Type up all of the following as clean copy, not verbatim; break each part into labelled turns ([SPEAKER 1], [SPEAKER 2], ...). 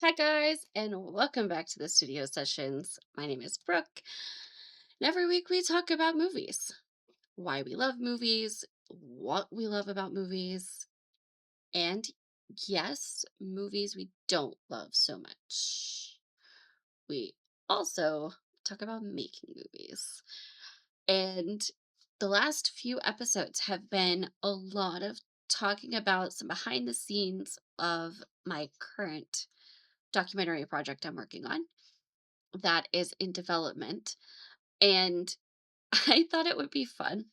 [SPEAKER 1] Hi, guys, and welcome back to the studio sessions. My name is Brooke, and every week we talk about movies, why we love movies, what we love about movies, and yes, movies we don't love so much. We also talk about making movies. And the last few episodes have been a lot of talking about some behind the scenes of my current documentary project I'm working on that is in development. And I thought it would be fun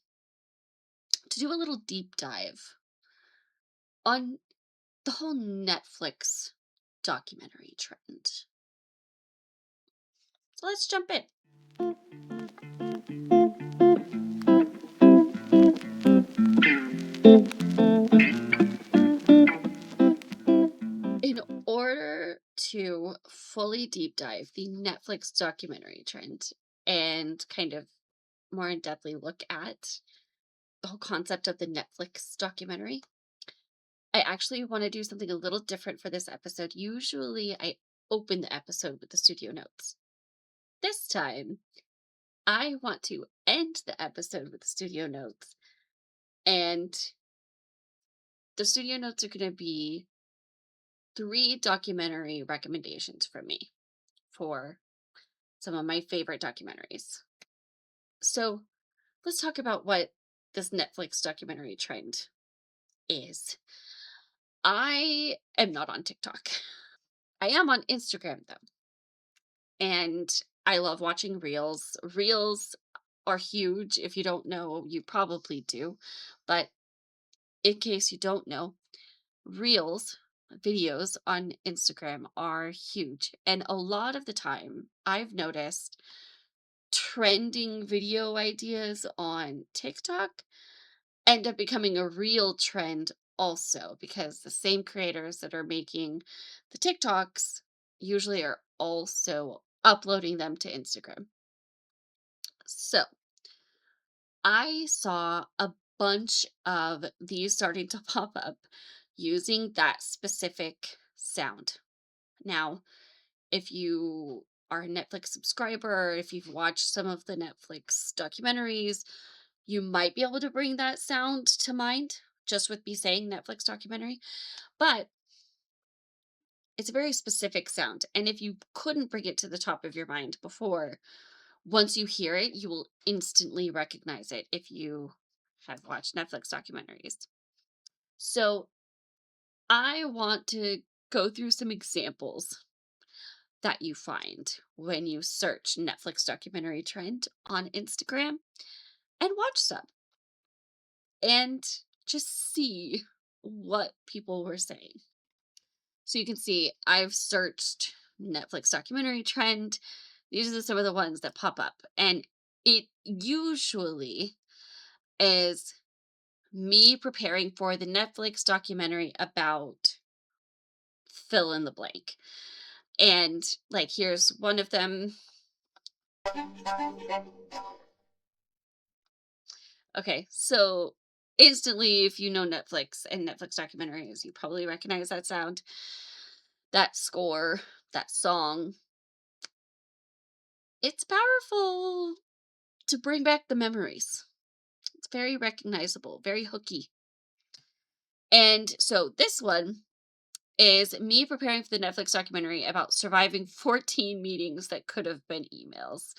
[SPEAKER 1] to do a little deep dive on the whole Netflix documentary trend. So let's jump in. In order to fully deep dive the Netflix documentary trend and kind of more in depthly look at the whole concept of the Netflix documentary, I actually want to do something a little different for this episode. Usually, I open the episode with the studio notes. This time, I want to end the episode with the studio notes. And the studio notes are going to be three documentary recommendations from me for some of my favorite documentaries. So let's talk about what this Netflix documentary trend is. I am not on TikTok. I am on Instagram though. And I love watching reels. Reels are huge. If you don't know, you probably do. But in case you don't know, reels, videos on Instagram are huge. And a lot of the time, I've noticed trending video ideas on TikTok end up becoming a real trend also because the same creators that are making the TikToks usually are also uploading them to Instagram. So I saw a bunch of these starting to pop up using that specific sound. Now, if you are a Netflix subscriber, or if you've watched some of the Netflix documentaries, you might be able to bring that sound to mind just with me saying Netflix documentary. But it's a very specific sound. And if you couldn't bring it to the top of your mind before, once you hear it, you will instantly recognize it if you have watched Netflix documentaries. So I want to go through some examples that you find when you search Netflix documentary trend on Instagram and watch some and just see what people were saying. So you can see I've searched Netflix documentary trend. These are some of the ones that pop up. And it usually is me preparing for the Netflix documentary about fill in the blank. And like, here's one of them. Okay, so instantly, if you know Netflix and Netflix documentaries, you probably recognize that sound, that score, that song. It's powerful to bring back the memories. It's very recognizable, very hooky. And so this one is me preparing for the Netflix documentary about surviving 14 meetings that could have been emails.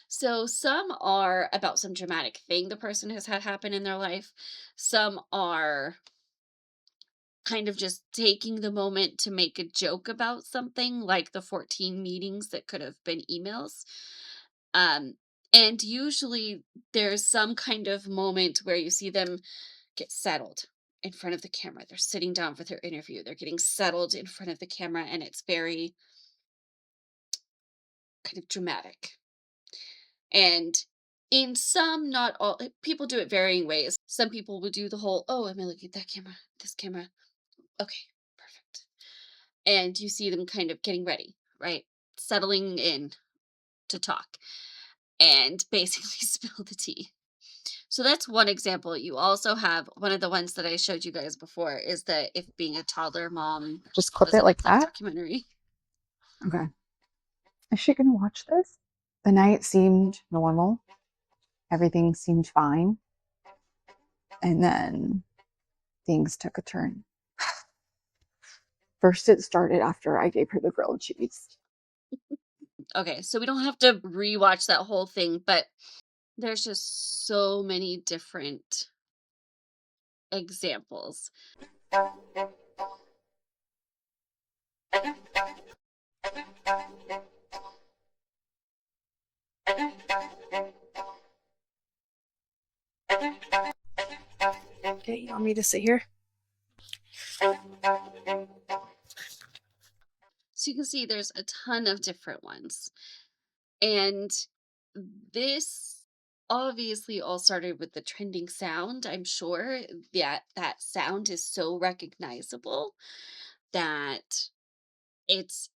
[SPEAKER 1] So some are about some dramatic thing the person has had happen in their life. Some are kind of just taking the moment to make a joke about something like the 14 meetings that could have been emails. Um, and usually there's some kind of moment where you see them get settled in front of the camera. They're sitting down for their interview. They're getting settled in front of the camera, and it's very kind of dramatic. And in some, not all, people do it varying ways. Some people would do the whole, oh, I'm looking at that camera, this camera. Okay, perfect. And you see them kind of getting ready, right? Settling in to talk and basically spill the tea. So that's one example. You also have one of the ones that I showed you guys before is that if being a toddler mom
[SPEAKER 2] Just clip
[SPEAKER 1] was a
[SPEAKER 2] it like
[SPEAKER 1] Netflix
[SPEAKER 2] that.
[SPEAKER 1] documentary.
[SPEAKER 2] Okay. Is she going to watch this? The night seemed normal. Everything seemed fine. And then things took a turn. First, it started after I gave her the grilled cheese.
[SPEAKER 1] Okay, so we don't have to rewatch that whole thing, but there's just so many different examples.
[SPEAKER 2] Okay, you want me to sit here?
[SPEAKER 1] So you can see there's a ton of different ones. And this obviously all started with the trending sound. I'm sure that that sound is so recognizable that it's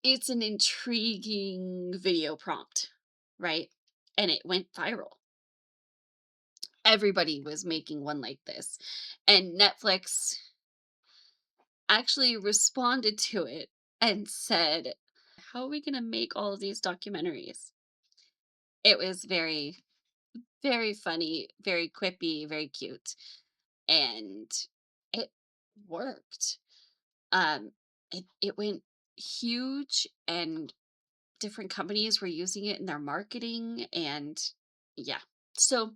[SPEAKER 1] it's an intriguing video prompt, right? And it went viral. Everybody was making one like this. And Netflix actually responded to it and said, "How are we going to make all of these documentaries?" It was very, very funny, very quippy, very cute. And it worked. It went huge, and different companies were using it in their marketing. And yeah. So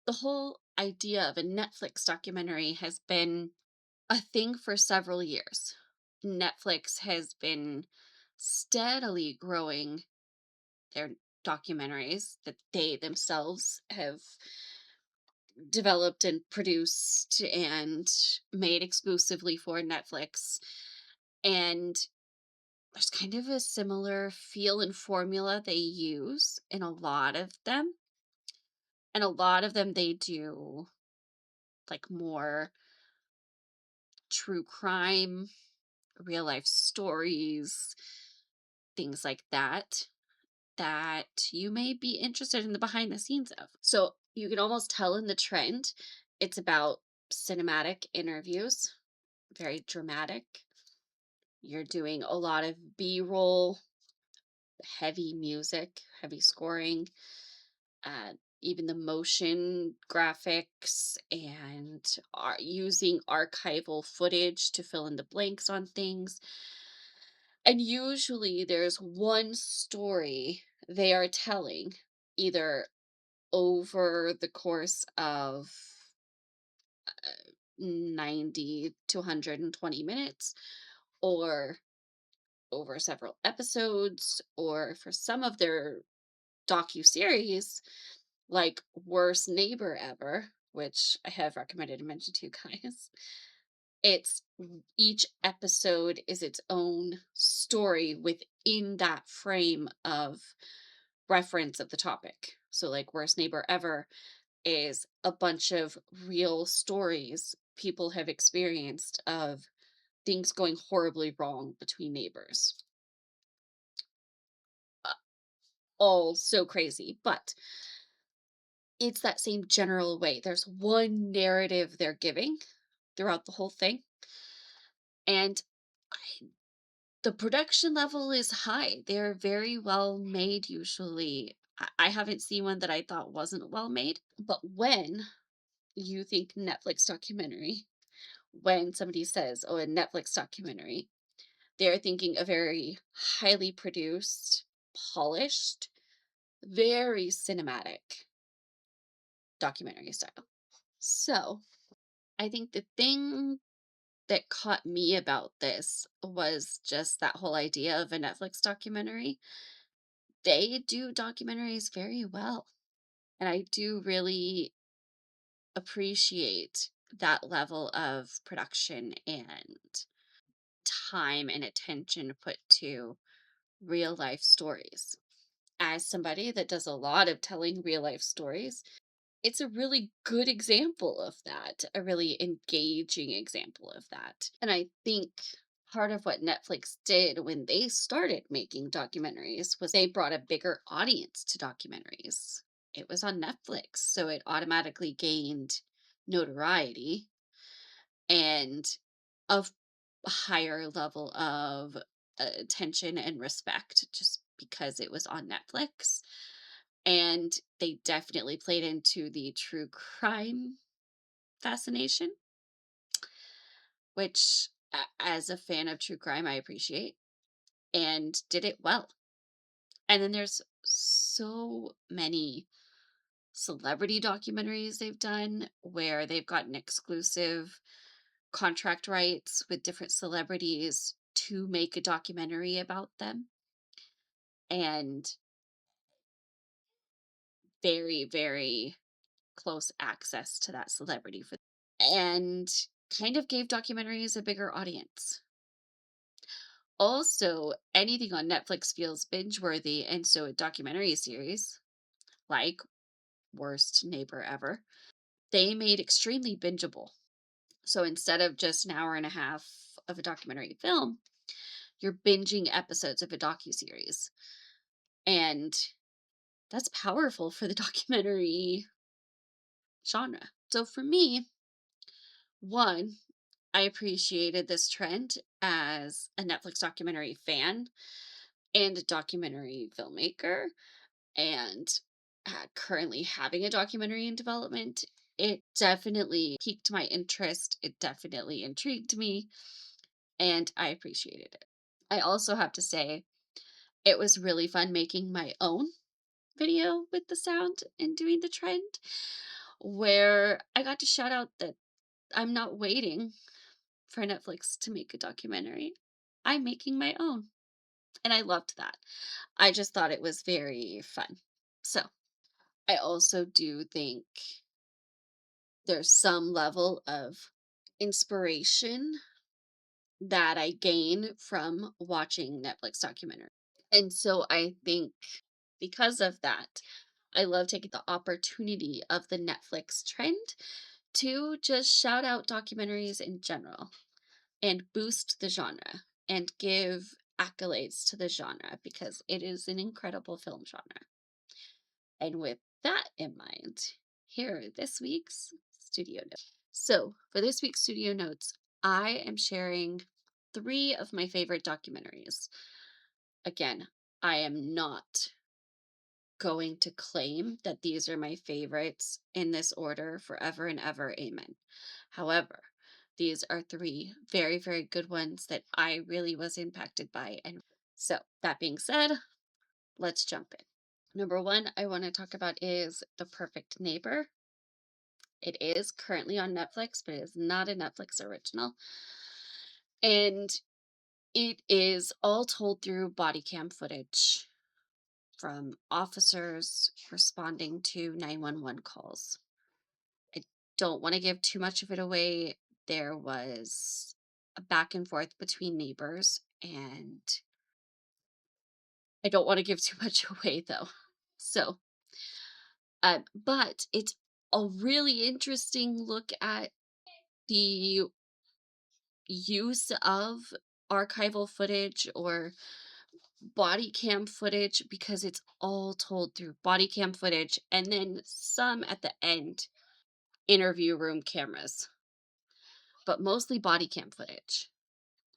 [SPEAKER 1] the whole idea of a Netflix documentary has been a thing for several years. Netflix has been steadily growing their documentaries that they themselves have developed and produced and made exclusively for Netflix. And there's kind of a similar feel and formula they use in a lot of them. And a lot of them they do like more true crime, real life stories, things like that, that you may be interested in the behind the scenes of. So you can almost tell in the trend, it's about cinematic interviews, very dramatic. You're doing a lot of B roll, heavy music, heavy scoring, uh, even the motion graphics, and are using archival footage to fill in the blanks on things. And usually there's one story they are telling, either over the course of 90 to 120 minutes, or over several episodes, or for some of their docu-series, like Worst Neighbor Ever, which I have recommended and mentioned to you guys. It's each episode is its own story within that frame of reference of the topic. So like Worst Neighbor Ever is a bunch of real stories people have experienced of things going horribly wrong between neighbors. Uh, all so crazy, but it's that same general way. There's one narrative they're giving throughout the whole thing, and the production level is high. They're very well made usually. I haven't seen one that I thought wasn't well made, but when you think Netflix documentary, when somebody says, "Oh, a Netflix documentary," they're thinking a very highly produced, polished, very cinematic documentary style. So, I think the thing that caught me about this was just that whole idea of a Netflix documentary. They do documentaries very well. And I do really appreciate that level of production and time and attention put to real life stories. As somebody that does a lot of telling real life stories, it's a really good example of that, a really engaging example of that. And I think part of what Netflix did when they started making documentaries was they brought a bigger audience to documentaries. It was on Netflix, so it automatically gained notoriety. And of higher level of attention and respect just because it was on Netflix. And they definitely played into the true crime fascination, which, as a fan of true crime, I appreciate and did it well. And then there's so many celebrity documentaries they've done where they've gotten exclusive contract rights with different celebrities to make a documentary about them, and very, very close access to that celebrity for, and kind of gave documentaries a bigger audience. Also, anything on Netflix feels binge worthy, and so a documentary series like Worst Neighbor Ever, they made extremely bingeable. So instead of just an hour and a half of a documentary film, you're binging episodes of a docuseries. And that's powerful for the documentary genre. So for me, one, I appreciated this trend as a Netflix documentary fan and a documentary filmmaker, and currently having a documentary in development. It definitely piqued my interest. It definitely intrigued me, and I appreciated it. I also have to say, it was really fun making my own video with the sound and doing the trend, where I got to shout out that I'm not waiting for Netflix to make a documentary. I'm making my own. And I loved that. I just thought it was very fun. So I also do think there's some level of inspiration that I gain from watching Netflix documentaries. And so I think because of that, I love taking the opportunity of the Netflix trend to just shout out documentaries in general and boost the genre and give accolades to the genre because it is an incredible film genre. And with that in mind, here are this week's studio notes. So, for this week's studio notes, I am sharing three of my favorite documentaries. Again, I am not going to claim that these are my favorites in this order forever and ever. Amen. However, these are three very, very good ones that I really was impacted by. And so, that being said, let's jump in. Number one, I want to talk about is The Perfect Neighbor. It is currently on Netflix, but it is not a Netflix original. And it is all told through body cam footage from officers responding to 911 calls. I don't want to give too much of it away. There was a back and forth between neighbors, and I don't want to give too much away though. So, but it's a really interesting look at the use of archival footage or body cam footage because it's all told through body cam footage and then some at the end interview room cameras, but mostly body cam footage.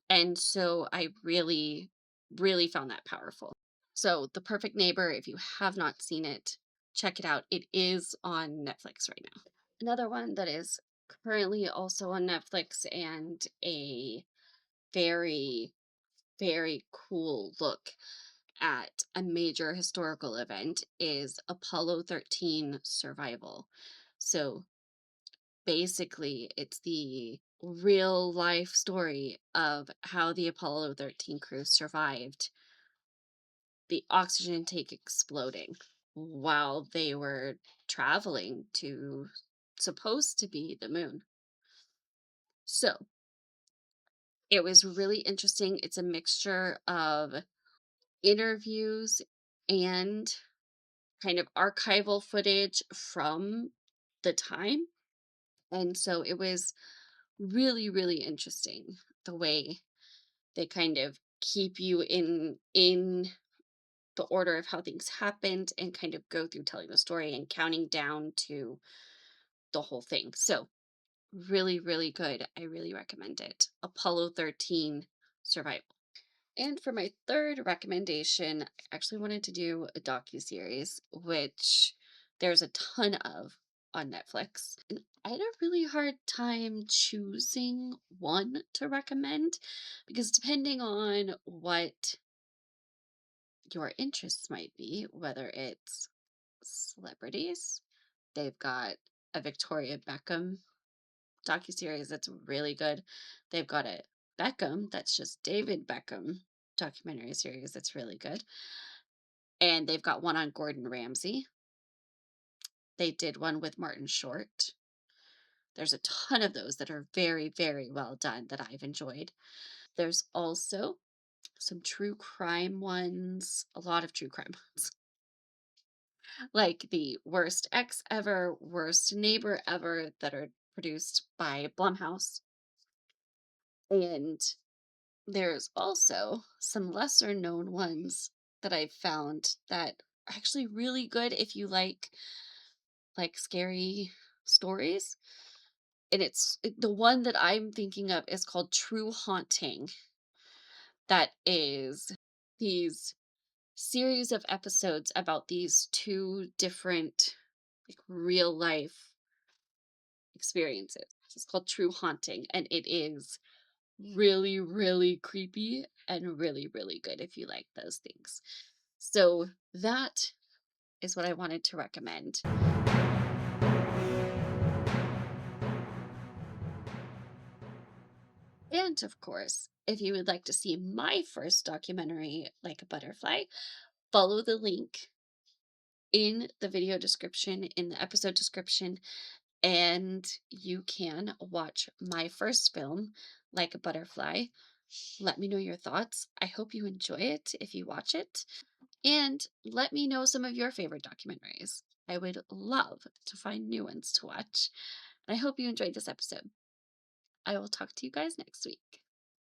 [SPEAKER 1] And so I really, really found that powerful. So, The Perfect Neighbor, if you have not seen it, check it out. It is on Netflix right now. Another one that is currently also on Netflix and a very, very cool look at a major historical event is Apollo 13 survival. So basically, it's the real life story of how the Apollo 13 crew survived the oxygen tank exploding while they were traveling to supposed to be the moon. So it was really interesting. It's a mixture of interviews and kind of archival footage from the time. And so it was really, really interesting the way they kind of keep you in the order of how things happened and kind of go through telling the story and counting down to the whole thing. So Really, really good. I really recommend it. Apollo 13 Survival. And for my third recommendation, I actually wanted to do a docu-series, which there's a ton of on Netflix. And I had a really hard time choosing one to recommend because depending on what your interests might be, whether it's celebrities, they've got a Victoria Beckham docuseries that's really good. They've got a Beckham that's just David Beckham documentary series that's really good. And they've got one on Gordon Ramsay. They did one with Martin Short. There's a ton of those that are very, very well done that I've enjoyed. There's also some true crime ones, a lot of true crime ones, like the worst ex ever, worst neighbor ever that are produced by Blumhouse. And there's also some lesser known ones that I've found that are actually really good if you like scary stories. And the one that I'm thinking of is called True Haunting. That is these series of episodes about these two different like real life experiences. It's called True Haunting and it is really, really creepy and really, really good if you like those things. So that is what I wanted to recommend. And of course, if you would like to see my first documentary, Like a Butterfly, follow the link in the video description, in the episode description, and you can watch my first film, Like a Butterfly. Let me know your thoughts. I hope you enjoy it if you watch it. And let me know some of your favorite documentaries. I would love to find new ones to watch. And I hope you enjoyed this episode. I will talk to you guys next week.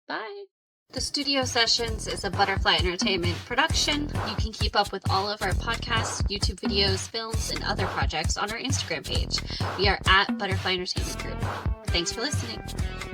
[SPEAKER 1] Bye. The Studio Sessions is a Butterfly Entertainment production. You can keep up with all of our podcasts, YouTube videos, films, and other projects on our Instagram page. We are at Butterfly Entertainment Group. Thanks for listening.